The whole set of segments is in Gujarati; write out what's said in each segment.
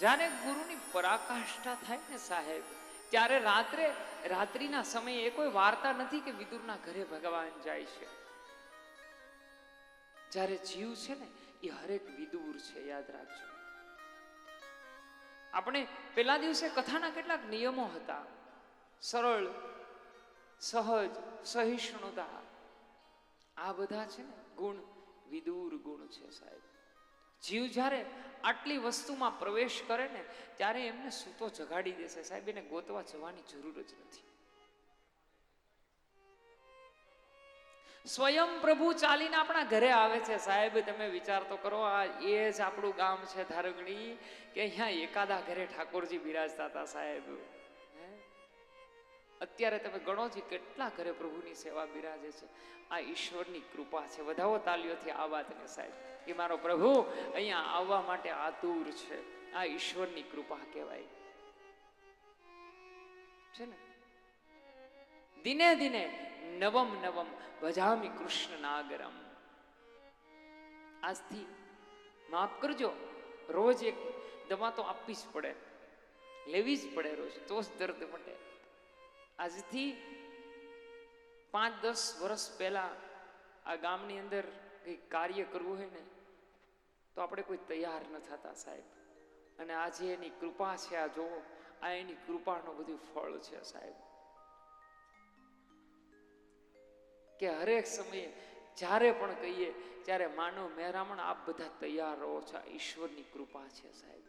જ્યારે ગુરુની પરાકાષ્ઠા થાય ને સાહેબ, ત્યારે રાત્રિના સમયે એ કોઈ વાર્તા નથી કે વિદુરના ઘરે ભગવાન જાય છે. જ્યારે જીવ છે ને એ હરેક વિદુર છે, યાદ રાખજો. આપણે પેલા દિવસે કથાના કેટલાક નિયમો હતા, સરળ, સહજ, સહિષ્ણુતા, આ બધા છે ને ગુણ વિદુર ગુણ છે સાહેબ. જીવ જ્યારે આટલી વસ્તુમાં પ્રવેશ કરે ને ત્યારે એમને સૂતો જગાડી દેશે સાહેબ, એને ગોતવા જવાની જરૂર જ નથી. સ્વયં પ્રભુ ચાલીને આપણા ઘરે આવે છે સાહેબ. તમે વિચાર તો કરો, આ એ જ આપણું ગામ છે ધારગણી, કે અહીંયા એકાદા ઘરે ઠાકોરજી બિરાજતા હતા સાહેબ. અત્યારે તમે ગણો છો કેટલા ઘરે પ્રભુની સેવા બિરાજે છે. આ ઈશ્વરની કૃપા છે. વધાવો તાલીઓથી આ વાતને સાહેબ, કે મારો પ્રભુ અહીંયા આવવા માટે આતુર છે. આ ઈશ્વરની કૃપા કહેવાય છે ને. દિને દિને નવમ નવમ ભજામિ કૃષ્ણ નાગરમ. આજથી માફ કરજો, રોજ એક દવા તો આપવી જ પડે, લેવી જ પડે રોજ, તો જ દર્દ મટે. આજથી 5-10 વર્ષ પહેલા આ ગામની અંદર કંઈક કાર્ય કરવું હોય ને તો આપણે કોઈ તૈયાર ન થતા સાહેબ. અને આજે એની કૃપા છે. આ જો આ એની કૃપાનું બધું ફળ છે સાહેબ, કે હરેક સમયે જ્યારે પણ કહીએ ત્યારે માનવ મહેરામણ આપ બધા તૈયાર રહો છો. આ ઈશ્વરની કૃપા છે સાહેબ.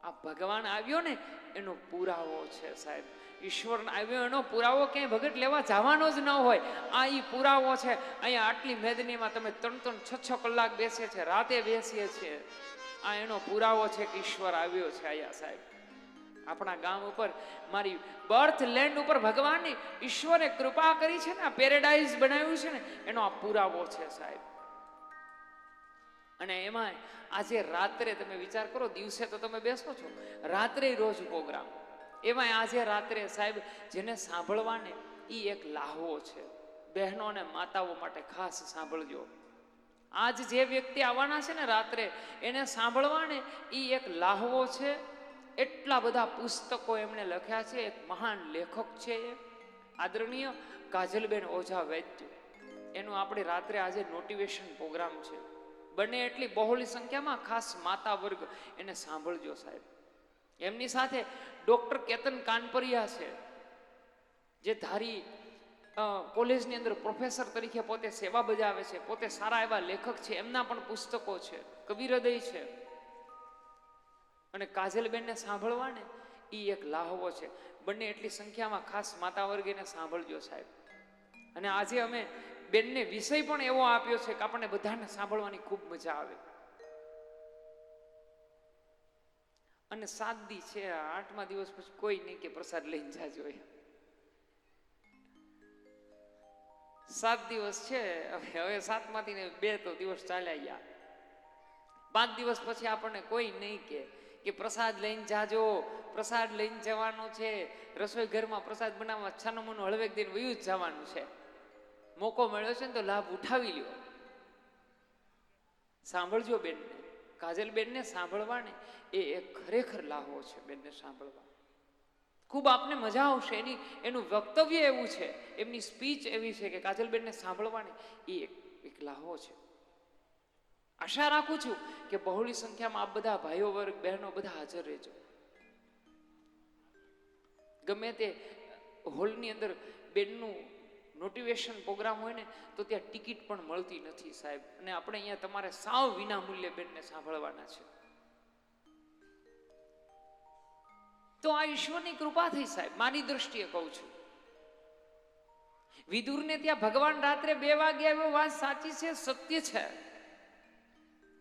આ ભગવાન આવ્યો ને એનો પુરાવો છે સાહેબ. ઈશ્વર આવ્યો એનો પુરાવો ક્યાંય ભગત લેવા જવાનો જ ન હોય. આ ઈ પુરાવો છે. અહીંયા આટલી મેદનીમાં તમે 3-6 કલાક બેસીએ છીએ, રાતે બેસીએ છીએ. આ એનો પુરાવો છે કે ઈશ્વર આવ્યો છે અહીંયા સાહેબ. આપણા ગામ ઉપર, મારી બર્થ લેન્ડ ઉપર ભગવાનની ઈશ્વરે કૃપા કરી છે ને, આ પેરેડાઇઝ બનાવ્યું છે ને, એનો આ પુરાવો છે સાહેબ. અને એમાં આજે રાત્રે તમે વિચાર કરો, દિવસે તો તમે બેસો છો, રાત્રે રોજ પ્રોગ્રામ. એમાં આજે રાત્રે સાહેબ જેને સાંભળવાને એ એક લાહવો છે. બહેનો અને માતાઓ માટે ખાસ સાંભળજો. આજ જે વ્યક્તિ આવવાના છે ને રાત્રે, એને સાંભળવાને એ એક લાહવો છે. એટલા બધા પુસ્તકો એમણે લખ્યા છે. એક મહાન લેખક છે આદરણીય કાજલબેન ઓઝા વૈદ્ય. એનું આપણે રાત્રે આજે નોટિવેશન પ્રોગ્રામ છે. બને એટલી બહોળી સંખ્યામાં ખાસ માતા વર્ગ એને સાંભળજો સાહેબ. એમની સાથે ડોક્ટર કેતન કાનપરિયા છે, જે ધારી કોલેજની અંદર પ્રોફેસર તરીકે પોતે સેવા બજાવે છે, પોતે સારા એવા લેખક છે. એમના પણ પુસ્તકો છે, કવિહૃદય છે. અને કાજલબેનને સાંભળવાને એ એક લાહવો છે. બંને એટલી સંખ્યામાં ખાસ માતા વર્ગ એને સાંભળજો સાહેબ. અને આજે અમે બેનને વિષય પણ એવો આપ્યો છે કે આપણને બધાને સાંભળવાની ખૂબ મજા આવે. અને 7 દી છે, 8મા દિવસ પછી કોઈ નહીં કે પ્રસાદ લઈને જાજો. 7 દિવસ છે, હવે 7માંથી ને 2 તો દિવસ ચાલ્યા ગયા. 5 દિવસ પછી આપણને કોઈ નહીં કે પ્રસાદ લઈને જાજો, પ્રસાદ લઈને જવાનો છે. રસોઈ ઘરમાં પ્રસાદ બનાવવા છાનોમાનો હળવેક દિન વયું જ જવાનું છે. મોકો મળ્યો છે ને તો લાભ ઉઠાવી લ્યો. સાંભળજો બેનને, કાજલ બેનને સાંભળવાને એ એક ખરેખર લાહવો છે. બેનને સાંભળવા ખૂબ આપને મજા આવશે. એનું વક્તવ્ય એવું છે, એમની સ્પીચ એવી છે કે કાજલબેનને સાંભળવાને એ એક લાહવો છે. આશા રાખું છું કે બહોળી સંખ્યામાં આપ બધા ભાઈઓ વર્ગ, બહેનો બધા હાજર રહેજો. ગમે તે હોલની અંદર બેનનું નોટિવેશન પ્રોગ્રામ હોય ને તો ત્યાં ટિકિટ પણ મળતી નથી સાહેબ. અને આપણે અહીંયા તમારે સાવ વિના મૂલ્યે બેનને સાંભળવાના છે. તો આ ઈશ્વરની કૃપા થઈ સાહેબ. મારી દ્રષ્ટિએ કહું છું, વિદુરને ત્યાં ભગવાન રાત્રે 2 વાગે આવ્યો, વાત સાચી છે, સત્ય છે.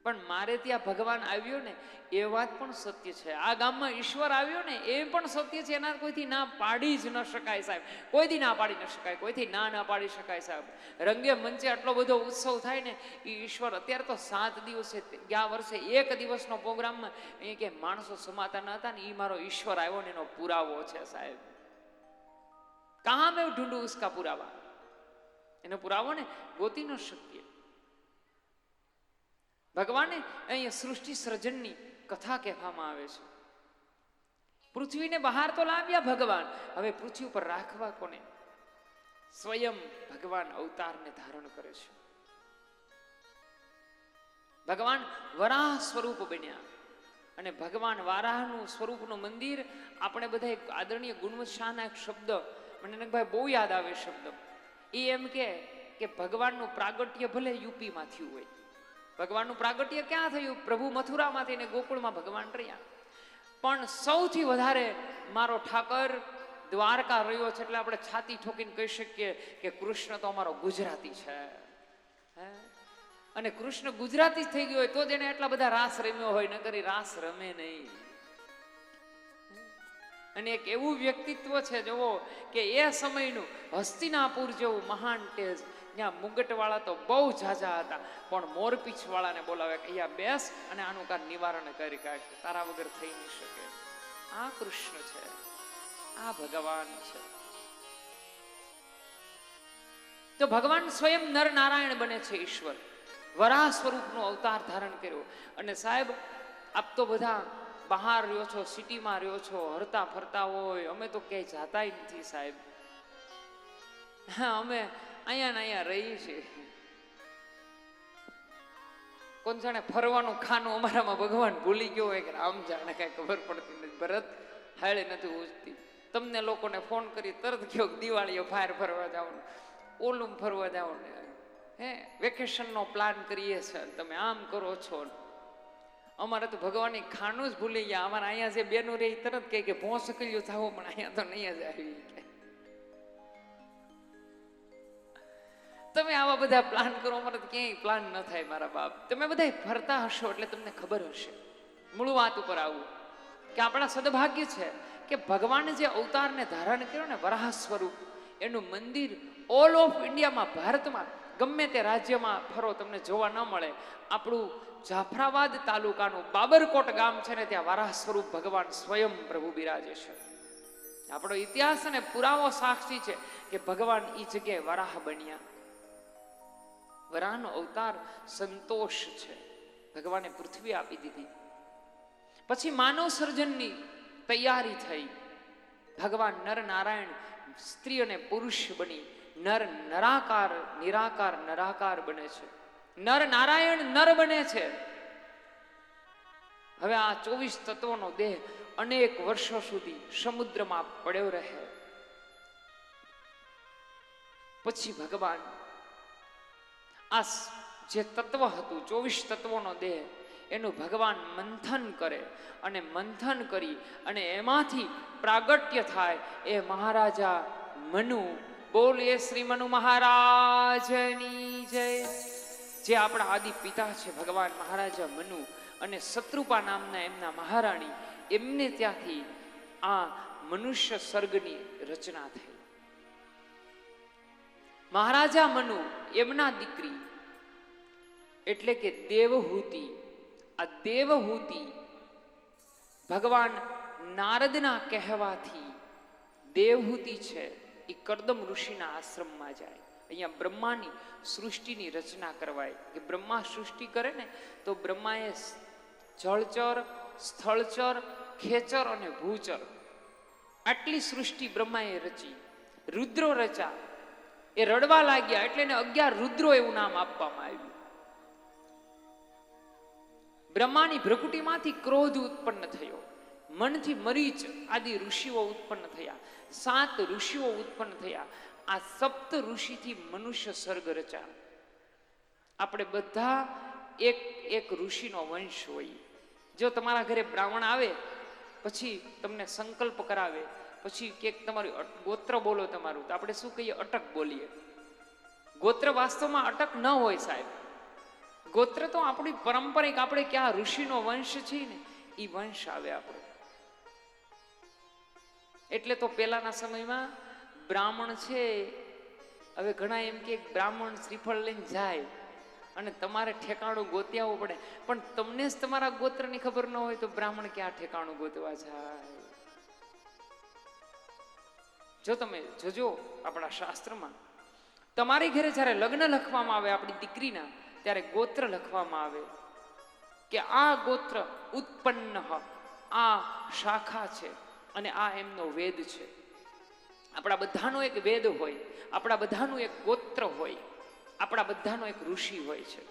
પણ મારે ત્યાં ભગવાન આવ્યો ને એ વાત પણ સત્ય છે. આ ગામમાં ઈશ્વર આવ્યો ને એ પણ સત્ય છે. એના કોઈથી ના પાડી જ ન શકાય સાહેબ. કોઈથી ના પાડી ન શકાય, કોઈથી ના પાડી શકાય સાહેબ. રંગે મંચે આટલો બધો ઉત્સવ થાય ને એ ઈશ્વર. અત્યારે તો 7 દિવસે, ગયા વર્ષે 1 દિવસનો પ્રોગ્રામમાં એ કે માણસો સમાતા ન હતા ને એ મારો ઈશ્વર આવ્યો ને એનો પુરાવો છે સાહેબ. કહા મેં ઢૂંઢું ઉસકા પુરાવા. એનો પુરાવો ને ગોતી ન શકીએ. ભગવાને અહીંયા સૃષ્ટિ સર્જનની કથા કહેવામાં આવે છે. પૃથ્વીને બહાર તો લાવ્યા ભગવાન, હવે પૃથ્વી ઉપર રાખવા કોને? સ્વયં ભગવાન અવતારને ધારણ કરે છે. ભગવાન વરાહ સ્વરૂપ બન્યા અને ભગવાન વારાહનું સ્વરૂપનું મંદિર આપણે બધા એક આદરણીય ગુણવંત શાહના એક શબ્દ મને નકભાઈ બહુ યાદ આવે શબ્દ. એ એમ કે ભગવાનનું પ્રાગટ્ય ભલે યુપીમાં થયું હોય, ભગવાનનું પ્રાગટ્ય ક્યાં થયું? પ્રભુ મથુરામાંથી ને ગોકુળમાં ભગવાન રહ્યા. પણ સૌથી વધારે મારો ઠાકર દ્વારકા રહ્યો છે, એટલે આપણે છાતી ઠોકીને કહી શકીએ કે કૃષ્ણ તો અમારો ગુજરાતી છે. અને કૃષ્ણ ગુજરાતી થઈ ગયો હોય તો જ એને એટલા બધા રાસ રમ્યો હોય, નકર એ રાસ રમે નહીં. અને એક એવું વ્યક્તિત્વ છે જુઓ કે એ સમયનું હસ્તિનાપુર જેવું મહાન તેજ, ત્યાં મુગટવાળા તો બહુ ઝાઝા હતા, પણ મોરપીછ વાળાને બોલાવે કે અહીંયા બેસ અને આનું કાંઈ નિવારણ કરી કાઢ, તારા વગર થઈ નહીં શકે. આ કૃષ્ણ છે, આ ભગવાન છે. તો ભગવાન સ્વયં નર નારાયણ બને છે. ઈશ્વર વરાહ સ્વરૂપનો અવતાર ધારણ કર્યો. અને સાહેબ આપ તો બધા બહાર રહ્યો છો, સિટીમાં રહ્યો છો, હરતા ફરતા હોય, અમે તો ક્યાંય જાતા નથી સાહેબ. હા, અમે અહીંયા ને અહીંયા રહીએ છીએ. કોણ જાણે ફરવાનું ખાનું અમારામાં ભગવાન ભૂલી ગયો હોય કે આમ જાણે કઈ ખબર પડતી નથી. ભરત હાળે નથી ઉજતી. તમને લોકોને ફોન કરી તરત કહો દિવાળીઓ બહાર ફરવા જવાનું, ઓલું ફરવા જવાનું, વેકેશનનો પ્લાન કરીએ છે, તમે આમ કરો છો. અમારે તો ભગવાનની ખાનું જ ભૂલી ગયા. અમારે અહીંયા જે બેનું રહે તરત કહે કે ભોંસ કર્યું થવું, પણ અહીંયા તો નહીં જ આવી. તમે આવા બધા પ્લાન કરો, અમારે તો ક્યાંય પ્લાન ન થાય મારા બાપ. તમે બધા ફરતા હશો એટલે તમને ખબર હશે. મૂળ વાત ઉપર આવું કે આપણા સદભાગ્ય છે કે ભગવાને જે અવતારને ધારણ કર્યો ને વરાહ સ્વરૂપ, એનું મંદિર ઓલ ઓફ ઇન્ડિયામાં, ભારતમાં ગમે તે રાજ્યમાં ફરો તમને જોવા ન મળે. આપણું જાફરાબાદ તાલુકાનું બાબરકોટ ગામ છે ને, ત્યાં વરાહ સ્વરૂપ ભગવાન સ્વયં પ્રભુ બિરાજે છે. આપણો ઇતિહાસ અને પુરાવો સાક્ષી છે કે ભગવાન એ જગ્યાએ વરાહ બન્યા. વરાહનો અવતાર સંતોષ છે. ભગવાને પૃથ્વી આપી દીધી, પછી માનવ સર્જનની તૈયારી થઈ. ભગવાન નર નારાયણ સ્ત્રી અને પુરુષ બની નર નરાકાર, નિરાકાર નરાકાર બને છે. નર નારાયણ નર બને છે. હવે આ 24 તત્વોનો દેહ અનેક વર્ષો સુધી સમુદ્રમાં પડ્યો રહે. પછી ભગવાન આ જે તત્વ હતું 24 તત્વોનો દેહ, એનું ભગવાન મંથન કરે અને મંથન કરી અને એમાંથી પ્રાગટ્ય થાય એ મહારાજા મનુ. બોલીએ શ્રી મનુ મહારાજની જય. જે આપણા આદિ પિતા છે ભગવાન મહારાજા મનુ અને શત્રુપા નામના એમના મહારાણી, એમને ત્યાંથી આ મનુષ્ય સર્ગની રચના થઈ. મહારાજા મનુ એમના દીકરી એટલે કે દેવહૂતિ. આ દેવહૂતિ ભગવાન નારદના કહેવાથી દેવહૂતિ છે એ કરદમ ઋષિના આશ્રમમાં જાય. અહીંયા બ્રહ્માની સૃષ્ટિની રચના કરવાય કે બ્રહ્મા સૃષ્ટિ કરે ને તો બ્રહ્માએ જળચર, સ્થળચર, ખેચર અને ભૂચર આટલી સૃષ્ટિ બ્રહ્માએ રચી. રુદ્રો રચા, એ રડવા લાગ્યા એટલે એને 11 રુદ્રો એવું નામ આપવામાં આવ્યું. બ્રહ્માની ભ્રકુટીમાંથી ક્રોધ ઉત્પન્ન થયો, મનથી મરીચ આદિ ઋષિઓ ઉત્પન્ન થયા, 7 ઋષિઓ ઉત્પન્ન થયા. આ સપ્ત ઋષિથી મનુષ્ય સર્ગ રચા. આપણે બધા એક એક ઋષિનો વંશ હોય. જો તમારા ઘરે બ્રાહ્મણ આવે પછી તમને સંકલ્પ કરાવે, પછી ક્યાંક તમારું ગોત્ર બોલો તમારું, તો આપણે શું કહીએ? અટક બોલીએ. ગોત્ર વાસ્તવમાં અટક ન હોય સાહેબ. ગોત્ર તો આપણી પારંપરિક, આપણે ક્યાં ઋષિનો વંશ છે ને એ વંશ આવે આપણો. એટલે તો પેલાના સમયમાં બ્રાહ્મણ છે, હવે ઘણા એમ કે બ્રાહ્મણ શ્રીફળ લઈને જાય અને તમારે ઠેકાણું ગોતી આવવું પડે, પણ તમને જ તમારા ગોત્રની ખબર ન હોય તો બ્રાહ્મણ ક્યાં ઠેકાણું ગોતવા જાય? જો તમે જોજો આપણા શાસ્ત્રમાં તમારી ઘરે જ્યારે લગ્ન લખવામાં આવે આપણી દીકરીના, ત્યારે ગોત્ર લખવામાં આવે. કે આ ગોત્ર ઉત્પન્ન, આ શાખા છે અને આ એમનો વેદ છે. આપણા બધાનો એક વેદ હોય, આપણા બધાનું એક ગોત્ર હોય, આપણા બધાનો એક ઋષિ હોય છે,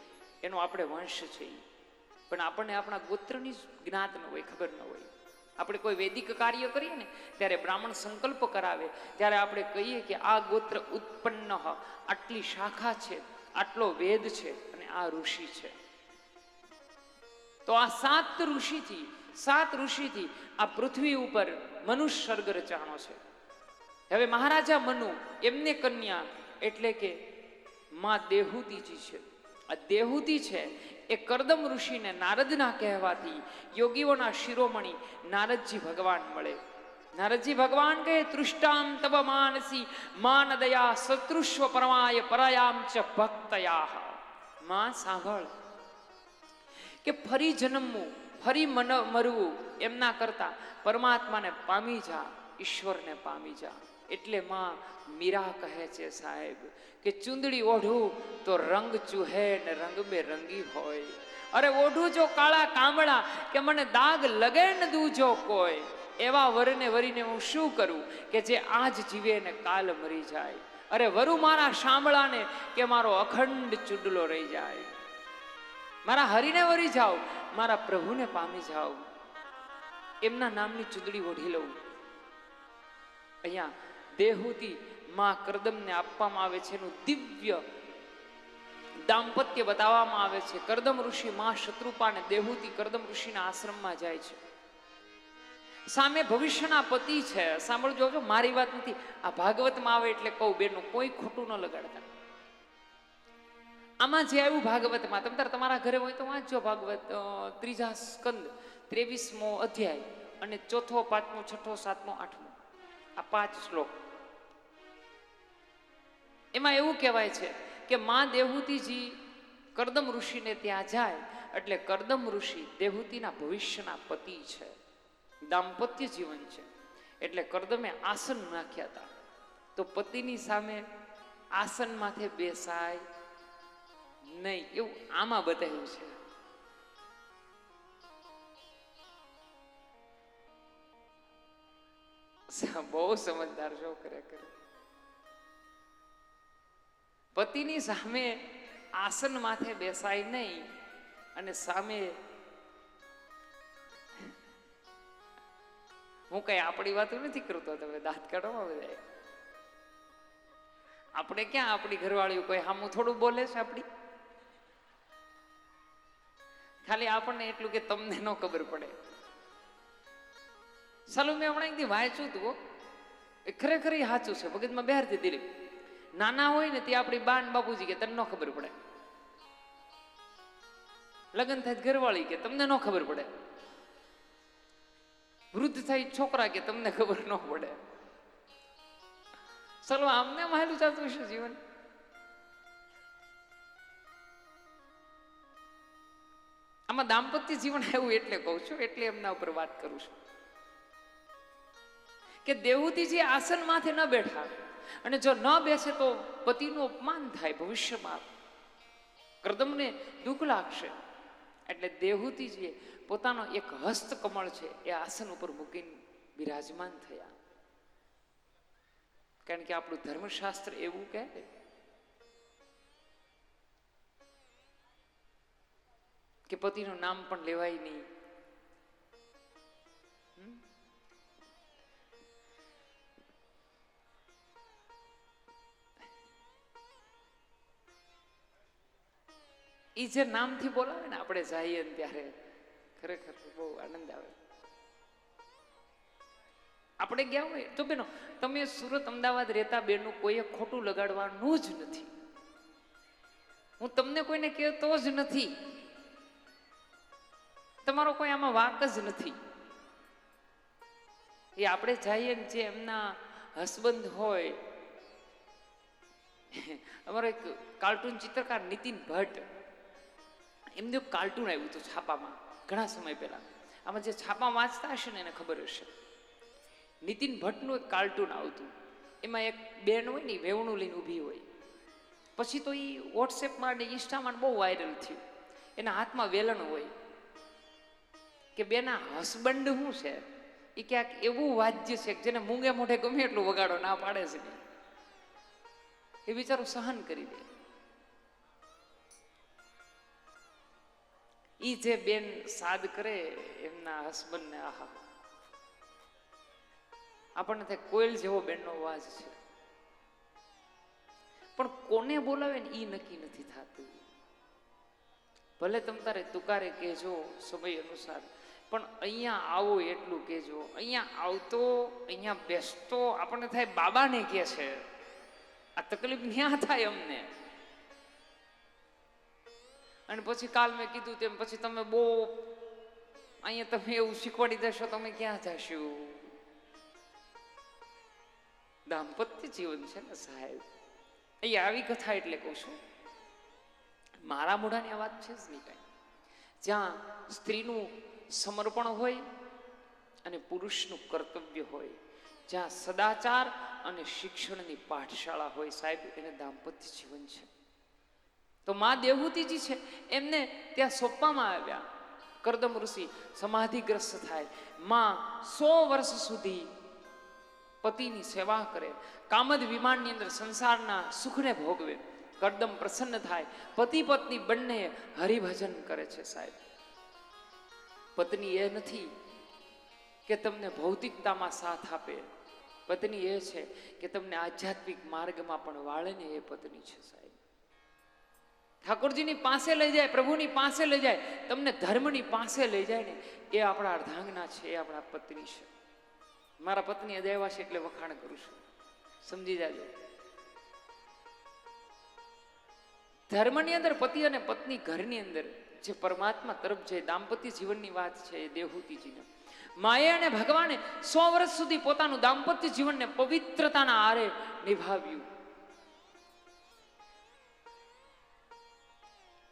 એનો આપણે વંશ છે. પણ આપણને આપણા ગોત્રની જ્ઞાત ન હોય, ખબર ન હોય. આપણે કોઈ વૈદિક કાર્ય કરીએ ને ત્યારે બ્રાહ્મણ સંકલ્પ કરાવે ત્યારે આપણે કહીએ કે આ ગોત્ર ઉત્પન્ન, આટલી શાખા છે, આટલો વેદ છે અને આ ઋષિ છે. તો આ 7 ઋષિથી આ પૃથ્વી ઉપર મનુષ્ય સર્ગ રચાણો છે. હવે મહારાજા મનુ એમને કન્યા એટલે કે માં દેહુતીજી છે. આ દેહુતી છે એ કરદમ ઋષિને નારદના કહેવાથી યોગીઓના શિરોમણી નારદજી ભગવાન મળે. નારદજી ભગવાન કહે તૃષ્ટામ તવ માનસી માન દયા શત્રુષ્વ પરમાય પરાયામ ચ ભક્તયાહ. માં સાંભળ કે ફરી જન્મવું, ફરી મરવું એમના કરતા પરમાત્માને પામી જા, ઈશ્વરને પામી જા. એટલે માં મીરા કહે છે સાહેબ કે ચુંદડી ઓઢું તો રંગ ચૂહે ને રંગ બેરંગી હોય. અરે ઓઢું જો કાળા કામળા કે મને દાગ લગે ને દૂજો કોઈ, એવા વરને વરીને હું શું કરું કે જે આજ જીવે ને કાલ મરી જાય. અરે વરુ મારા શામળાને કે મારો અખંડ ચુડલો રહી જાય. મારા હરિને વરી જાઓ, મારા પ્રભુને પામી જાઓ, એમના નામની ચુંદડી ઓઢી લઉં. અહીંયા દેહુતી માં કરદમને આપવામાં આવે છે, એનું દિવ્ય દાંપત્ય બતાવવામાં આવે છે. કરદમ ઋષિ માં શત્રુપા અને દેહુતી કરદમ ઋષિના આશ્રમમાં જાય છે. સામે ભવિષ્યના પતિ છે. સાંભળજો, મારી વાત નથી, આ ભાગવતમાં આવે એટલે કહું બેનું, કોઈ ખોટું ન લગાડતા. આમાં જે આવ્યું ભાગવતમાં, તમે તાર તમારા ઘરે હોય તો વાંચજો ભાગવત, 3જા સ્કંદ 23મો અધ્યાય અને 4થો 5મો 6થો 7મો 8મો, આ 5 શ્લોક. એમાં એવું કહેવાય છે કે માં દેહુતીજી કરદમ ઋષિને ત્યાં જાય એટલે કરદમ ઋષિ દેહુતીના ભવિષ્યના પતિ છે, દાંપત્ય જીવન છે. એટલે કરદમે આસન નાખ્યા હતા, તો પતિની સામે આસન માથે બેસાય નહીં, એવું આમાં બતાવ્યું છે. બહુ સમજદાર છો ખરેખર. પતિની સામે આસન માથે બેસાય નહીં અને સામે હું કઈ આપણી વાતો નથી કરતો, તમે દાંત કાઢવામાં બધા. આપણે ક્યાં આપણી ઘરવાળીઓ કોઈ સામું થોડું બોલે છે આપણી, ખાલી આપણને એટલું કે તમને ન ખબર પડે. સાલું મેં હમણાં એકથી વાંચ્યું હતું, એ ખરેખર એ સાચું છે, મગજમાં બહારથી દિલીપ. નાના હોય ને તે આપણી બાન બાપુજી કે તને ન ખબર પડે, લગ્ન થાય ઘરવાળી કે તમને ન ખબર પડે, વૃદ્ધ થાય છોકરા કે તમને ખબર ન પડે. ચાલો આમને માહેલું ચાલતું છે જીવન. આમાં દાંપત્ય જીવન એવું એટલે કહું છું, એટલે એમના ઉપર વાત કરું છું કે દેહુતીજી આસન માથે ન બેઠા, અને જો ન બેસે તો પતિનું અપમાન થાય ભવિષ્યમાં, કરદમને દુઃખ લાગશે. એટલે દેહુતીજીએ પોતાનો એક હસ્તકમળ છે એ આસન ઉપર મૂકીને બિરાજમાન થયા. કારણ કે આપણું ધર્મશાસ્ત્ર એવું કહે કે પતિનું નામ પણ લેવાય નહીં. એ જે નામથી બોલાવે ને આપણે જઈએ ને ત્યારે ખરેખર બહુ આનંદ આવે. આપણે ગયા હોય તો બેનો, તમે સુરત અમદાવાદ રહેતા બેનું કોઈએ ખોટું લગાડવાનું જ નથી. હું તમને કોઈને કહેતો જ નથી, તમારો કોઈ આમાં વાક જ નથી. એ આપણે જઈએ ને જે એમના હસબન્ડ હોય, અમારો એક કાર્ટૂન ચિત્રકાર નીતિન ભટ્ટ, એમનું એક કાર્ટૂન આવ્યું હતું છાપામાં ઘણા સમય પહેલા. આમાં જે છાપા વાંચતા હશે ને એને ખબર હશે. નીતિન ભટ્ટનું એક કાર્ટૂન આવતું, એમાં એક બેન હોય ને વેવણું લઈને ઊભી હોય. પછી તો એ વોટ્સએપમાં ને ઇન્સ્ટામાં બહુ વાયરલ થયું. એના હાથમાં વેલણ હોય કે બેના હસબન્ડ શું છે એ ક્યાંક એવું વાદ્ય છે જેને મૂંગે મોઢે ગમે એટલું વગાડો ના પાડે છે નહીં, એ બિચારું સહન કરી દે. ઈ જે બેન સાદ કરે એમના હસબન્ડ ને, આહા, આપણને થાય કોયલ જેવો બેનનો અવાજ છે. પણ કોને બોલાવે ને ઈ નક્કી નથી થતું. ભલે તમ તારે તુકારે કહેજો સમય અનુસાર, પણ અહીંયા આવો એટલું કહેજો. અહીંયા આવતો, અહીંયા બેસતો આપણને થાય બાબાને કહે છે. આ તકલીફ ન્યા થાય અમને. અને પછી કાલ મેં કીધું તેમ પછી તમે બહુ અહીંયા તમે એવું શીખવાડી દેશો, તમે ક્યાં જશો? દાંપત્ય જીવન છે ને સાહેબ. અહીંયા આવી કથા એટલે કહું છું, મારા મોઢાની આ વાત છે જ નહીં કાંઈ. જ્યાં સ્ત્રીનું સમર્પણ હોય અને પુરુષનું કર્તવ્ય હોય, જ્યાં સદાચાર અને શિક્ષણની પાઠશાળા હોય સાહેબ, એને દાંપત્ય જીવન છે. તો મા દેવહૂતિજી છે, એમને ત્યાં સોંપવામાં આવ્યા. કરદમ ઋષિ સમાધિગ્રસ્ત થાય, માં 100 વર્ષ સુધી પતિની સેવા કરે, કામદ વિમાનની અંદર સંસારના સુખને ભોગવે. કરદમ પ્રસન્ન થાય, પતિ પત્ની બંને હરિભજન કરે છે સાહેબ. પત્ની એ નથી કે તમને ભૌતિકતામાં સાથ આપે, પત્ની એ છે કે તમને આધ્યાત્મિક માર્ગમાં પણ વાળે ને, એ પત્ની છે સાહેબ. ઠાકોરજીની પાસે લઈ જાય, પ્રભુની પાસે લઈ જાય, તમને ધર્મની પાસે લઈ જાય ને, એ આપણા અર્ધાંગના છે, એ આપણા પત્ની છે. મારા પત્ની અદયવા છે એટલે વખાણ કરું છું, સમજી જાજો. ધર્મની અંદર પતિ અને પત્ની, ઘરની અંદર જે પરમાત્મા તરફ જે દાંપત્ય જીવનની વાત છે, એ દેવહૂતિજીને માએ અને ભગવાને 100 વર્ષ સુધી પોતાનું દાંપત્ય જીવનને પવિત્રતાના આરે નિભાવ્યું.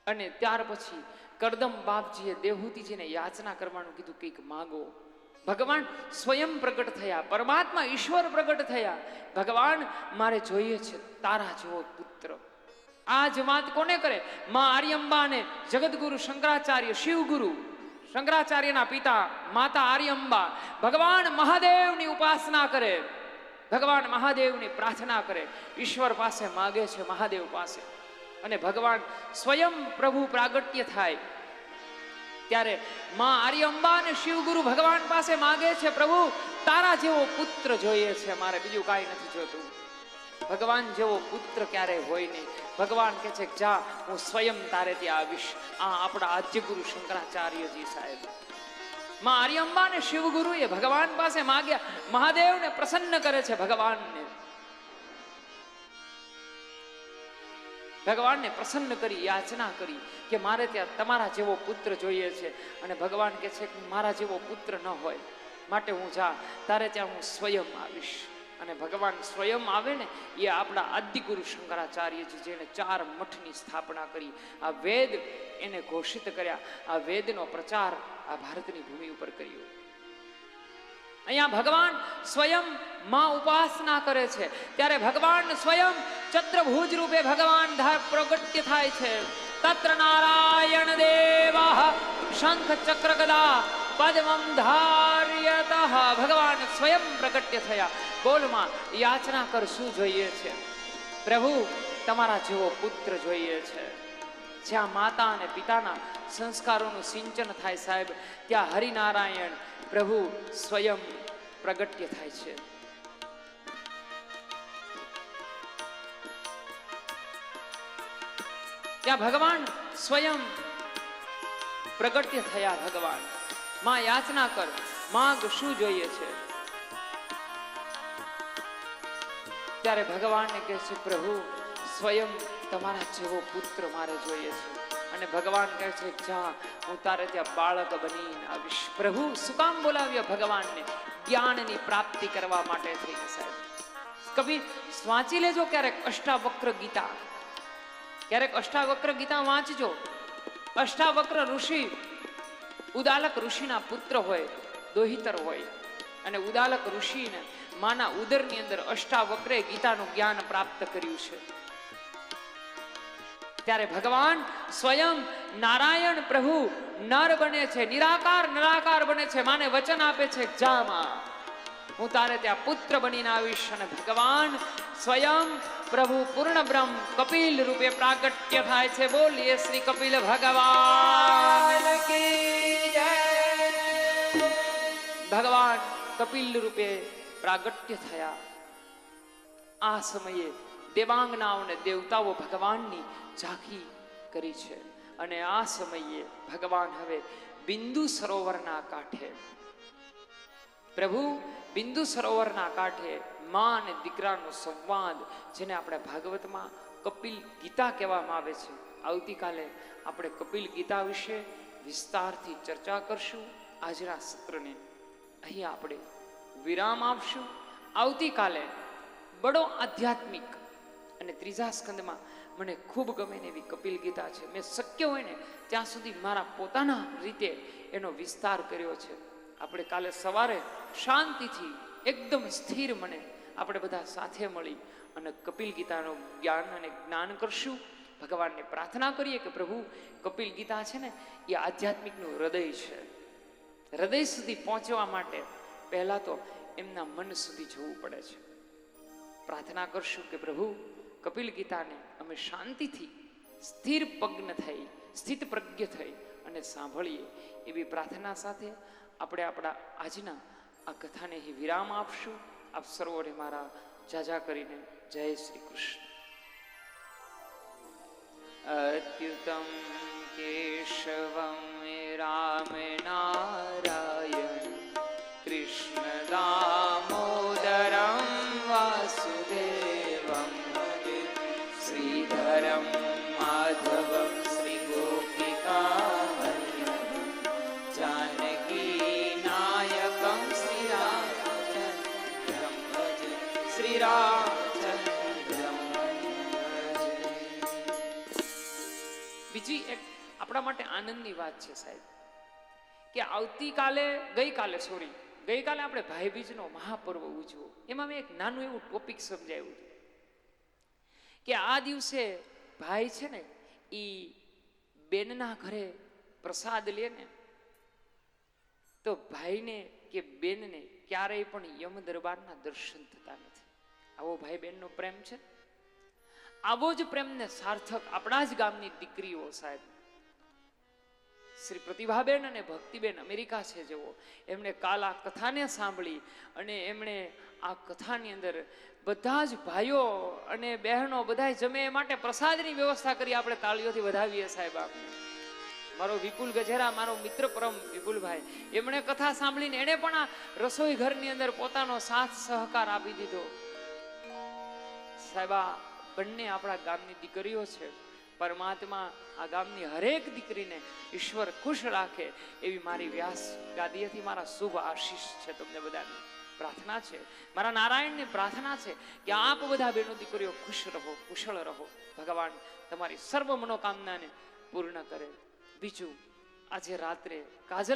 અને ત્યાર પછી કરદમ બાપજીએ દેવહૂતિજીને યાચના કરવાનું કીધું, કંઈક માગો. ભગવાન સ્વયં પ્રગટ થયા, પરમાત્મા ઈશ્વર પ્રગટ થયા. ભગવાન, મારે જોઈએ છે તારા જેવો પુત્ર. આ જ વાત કોને કરે? માં આર્યંબા ને જગતગુરુ શંકરાચાર્ય, શિવગુરુ શંકરાચાર્યના પિતા માતા આર્યંબા ભગવાન મહાદેવની ઉપાસના કરે, ભગવાન મહાદેવની પ્રાર્થના કરે, ઈશ્વર પાસે માગે છે, મહાદેવ પાસે. અને ભગવાન સ્વયં પ્રભુ પ્રાગટ્ય થાય ત્યારે માં આર્યંબા અને શિવગુરુ ભગવાન પાસે માગે છે, પ્રભુ તારા જેવો પુત્ર જોઈએ છે, મારે બીજું કાંઈ નથી જોતું. ભગવાન જેવો પુત્ર ક્યારેય હોય નહીં. ભગવાન કહે છે, જા, હું સ્વયં તારે ત્યાં આવીશ. આ આપણા આદ્ય ગુરુ શંકરાચાર્યજી સાહેબ. માં આર્યંબા અને શિવગુરુએ ભગવાન પાસે માગ્યા, મહાદેવને પ્રસન્ન કરે છે. ભગવાનને પ્રસન્ન કરી યાચના કરી કે મારે ત્યાં તમારા જેવો પુત્ર જોઈએ છે. અને ભગવાન કહે છે કે મારા જેવો પુત્ર ન હોય, માટે હું જા, તારે ત્યાં હું સ્વયં આવીશ. અને ભગવાન સ્વયં આવે ને, એ આપણા આદિગુરુ શંકરાચાર્યજી, જેને 4 મઠની સ્થાપના કરી, આ વેદ એને ઘોષિત કર્યા, આ વેદનો પ્રચાર આ ભારતની ભૂમિ ઉપર કર્યો. અહીંયા ભગવાન સ્વયં માં ઉપાસના કરે છે, ત્યારે ભગવાન સ્વયં ચત્રભુજ રૂપે ભગવાન પ્રગટ્ય થાય છે. તત્ર નારાયણ દેવઃ શંખ ચક્ર ગદા પદ્મં ધાર્યતઃ. ભગવાન સ્વયં પ્રગટ્ય થયા. બોલમાં યાચના કર, શું જોઈએ છે? પ્રભુ, તમારા જેવો પુત્ર જોઈએ છે. જ્યાં માતા અને પિતાના સંસ્કારોનું સિંચન થાય સાહેબ, ત્યાં હરિનારાયણ પ્રભુ સ્વયં પ્રગટ્ય થાય છે. ત્યાં ભગવાન સ્વયં પ્રગટ્ય થયા. ભગવાન, માં યાચના કર, માંગ, શું જોઈએ છે? ત્યારે ભગવાનને કહે છે, પ્રભુ સ્વયં તમારા જેવો પુત્ર મારે જોઈએ છે. અને ભગવાન કહે છે, જા, હું તારે ત્યાં બાળક બનીને આવીશ. પ્રભુ શું કામ બોલાવ્યા ભગવાનને? જ્ઞાનની પ્રાપ્તિ કરવા માટે થઈને સાહેબ. કવિ વાંચી લેજો ક્યારેક અષ્ટાવક્ર ગીતા, ક્યારેક અષ્ટાવક્ર ગીતા વાંચજો. અષ્ટાવક્ર ઋષિ ઉદાલક ઋષિના પુત્ર હોય, દોહિતર હોય. અને ઉદાલક ઋષિને માના ઉદરની અંદર અષ્ટાવક્રે ગીતાનું જ્ઞાન પ્રાપ્ત કર્યું છે. ત્યારે ભગવાન સ્વયં નારાયણ પ્રભુ નર બને છે, નિરાકાર નરાકાર બને છે, માને વચન આપે છે, જા માં, હું તારે ત્યાં પુત્ર બનીને આવીશ. અને ભગવાન સ્વયં પ્રભુ પૂર્ણ બ્રહ્મ કપિલ રૂપે પ્રાગટ્ય થાય છે. બોલીએ શ્રી કપિલ ભગવાન કી જય. ભગવાન કપિલ રૂપે પ્રાગટ્ય થયા. આ સમયે દેવાંગનાઓ અને દેવતાઓ ભગવાનની ઝાંખી કરી છે. અને આ સમયે ભગવાન હવે બિંદુ સરોવરના કાંઠે, પ્રભુ બિંદુ સરોવરના કાંઠે માં અને દીકરાનો સંવાદ, જેને આપણે ભાગવતમાં કપિલ ગીતા કહેવામાં આવે છે. આવતીકાલે આપણે કપિલ ગીતા વિશે વિસ્તારથી ચર્ચા કરશું. આજના સત્રને અહીં આપણે વિરામ આપશું. આવતીકાલે બડો આધ્યાત્મિક અને ત્રીજા સ્કંદમાં મને ખૂબ ગમે ને એવી કપિલ ગીતા છે. મેં શક્ય હોય ને ત્યાં સુધી મારા પોતાના રીતે એનો વિસ્તાર કર્યો છે. આપણે કાલે સવારે શાંતિથી એકદમ સ્થિર મને આપણે બધા સાથે મળી અને કપિલ ગીતાનું જ્ઞાન અને જ્ઞાન કરશું. ભગવાનને પ્રાર્થના કરીએ કે પ્રભુ, કપિલ ગીતા છે ને એ આધ્યાત્મિકનું હૃદય છે. હૃદય સુધી પહોંચવા માટે પહેલા તો એમના મન સુધી જવું પડે છે. પ્રાર્થના કરશું કે પ્રભુ, કપિલ ગીતાને અમે શાંતિથી સ્થિર પગ્ન થઈ, સ્થિત પ્રજ્ઞ થઈ અને સાંભળીએ. એવી પ્રાર્થના સાથે આપણે આપણા આજના આ કથાને અહીં વિરામ આપશું. આપ સર્વોને મારા જાજા કરીને જય શ્રી કૃષ્ણ. અત્યુતમ કેશવમ રામ નારાયણ કૃષ્ણ દામોદરમ વાસુદેવમ શ્રીધરમ માધવમ શ્રી ગોપિકા જાનકી નાયકમ શ્રી રામચંદ્રમ ભજ શ્રી રામચંદ્રમ ભજ. બીજી એક આપણા માટે આનંદની વાત છે સાહેબ, કે આવતીકાલે ગઈકાલે આપણે ભાઈબીજનો મહાપર્વ ઉજવો. એમાં મેં એક નાનું એવું ટોપિક સમજાવ્યું હતું કે આ દિવસે ભાઈ છે ને એ બેનના ઘરે પ્રસાદ લે ને, તો ભાઈને કે બેનને ક્યારેય પણ યમ દરબારના દર્શન થતા નથી. આવો ભાઈ બહેનનો પ્રેમ છે. આવો જ પ્રેમને સાર્થક આપણા જ ગામની દીકરીઓ સાહેબ, શ્રી પ્રતિભાબેન અને ભક્તિબેન અમેરિકા છે જેઓ, એમણે કાલ આ કથાને સાંભળી અને એમણે આ કથાની અંદર બધા જ ભાઈઓ અને બહેનો બધા જમે એ માટે પ્રસાદની વ્યવસ્થા કરી. આપણે તાળીઓથી વધાવીએ સાહેબ આપને. મારો વિપુલ ગજેરા, મારો મિત્ર પરમ વિપુલભાઈ, એમણે કથા સાંભળીને એણે પણ આ રસોઈ ઘરની અંદર પોતાનો સાથ સહકાર આપી દીધો. સાહેબ, આ બંને આપણા ગામની દીકરીઓ છે. પરમાત્મા આ ગામની હરેક દીકરીને ઈશ્વર ખુશ રાખે એવી મારી વ્યાસ ગાદીએથી મારા શુભ આશીષ છે. તમને બધાની પ્રાર્થના છે, મારા નારાયણની પ્રાર્થના છે કે આપ બધા બહેનો દીકરીઓ ખુશ રહો, કુશળ રહો. ભગવાન તમારી સર્વ મનોકામનાને પૂર્ણ કરે. બીજું, આજે રાત્રે કાજલ